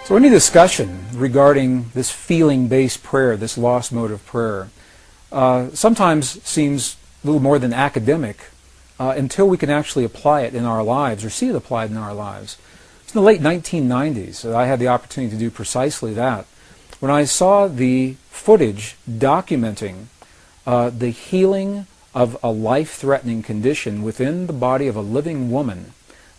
So any discussion regarding this feeling-based prayer, this lost mode of prayer, sometimes seems a little more than academic until we can actually apply it in our lives or see it applied in our lives. It's in the late 1990s that I had the opportunity to do precisely that, when I saw the footage documenting the healing of a life-threatening condition within the body of a living woman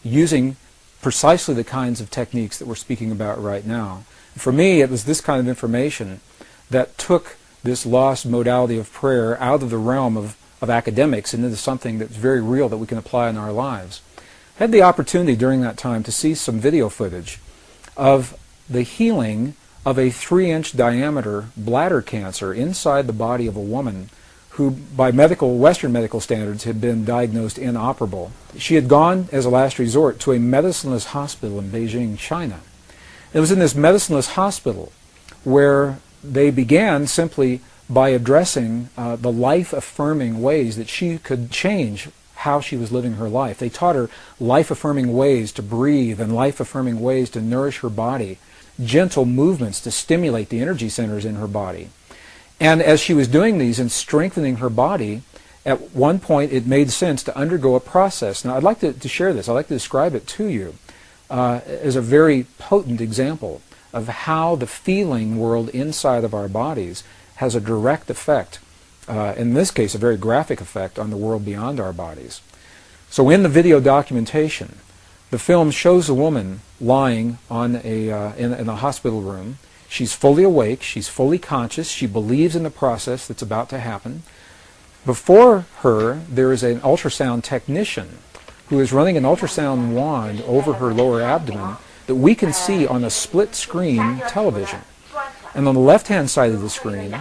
using precisely the kinds of techniques that we're speaking about right now. For me, it was this kind of information that took this lost modality of prayer out of the realm of academics and into something that's very real that we can apply in our lives. I had the opportunity during that time to see some video footage of the healing of a 3-inch diameter bladder cancer inside the body of a woman who, by Western medical standards, had been diagnosed inoperable. She had gone, as a last resort, to a medicineless hospital in Beijing, China. It was in this medicineless hospital where they began simply by addressing the life-affirming ways that she could change how she was living her life. They taught her life-affirming ways to breathe and life-affirming ways to nourish her body, gentle movements to stimulate the energy centers in her body. And as she was doing these and strengthening her body, at one point it made sense to undergo a process. Now I'd like to share this. I'd like to describe it to you as a very potent example of how the feeling world inside of our bodies has a direct effect, in this case a very graphic effect, on the world beyond our bodies. So in the video documentation, the film shows a woman lying on in a hospital room. She's fully awake, she's fully conscious, she believes in the process that's about to happen. Before her, there is an ultrasound technician who is running an ultrasound wand over her lower abdomen that we can see on a split-screen television. And on the left-hand side of the screen,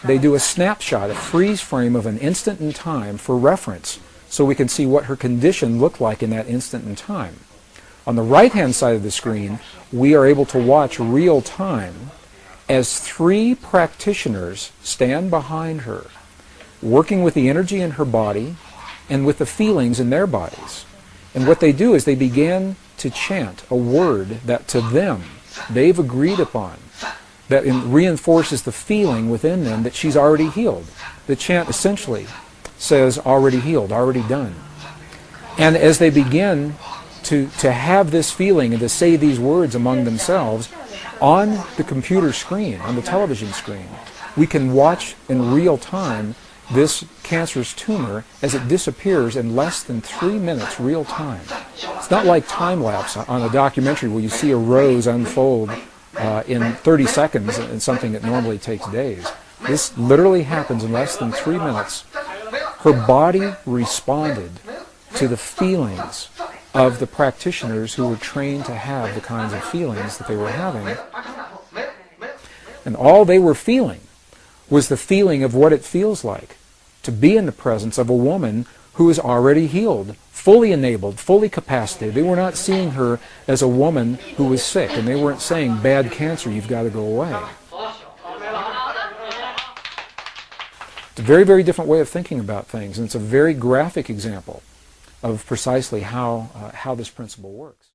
they do a snapshot, a freeze frame of an instant in time for reference, so we can see what her condition looked like in that instant in time. On the right-hand side of the screen, we are able to watch real time as 3 practitioners stand behind her, working with the energy in her body and with the feelings in their bodies. And what they do is they begin to chant a word that to them they've agreed upon, that reinforces the feeling within them that she's already healed. The chant essentially says, already healed, already done. And as they begin to have this feeling and to say these words among themselves, on the computer screen, on the television screen, we can watch in real time this cancerous tumor as it disappears in less than 3 minutes real time. It's not like time-lapse on a documentary where you see a rose unfold in 30 seconds in something that normally takes days. This literally happens in less than 3 minutes. Her body responded to the feelings of the practitioners who were trained to have the kinds of feelings that they were having. And all they were feeling was the feeling of what it feels like to be in the presence of a woman who is already healed, fully enabled, fully capacitated. They were not seeing her as a woman who was sick, and they weren't saying, bad cancer, you've got to go away. It's a very, very different way of thinking about things, and it's a very graphic example of precisely how this principle works.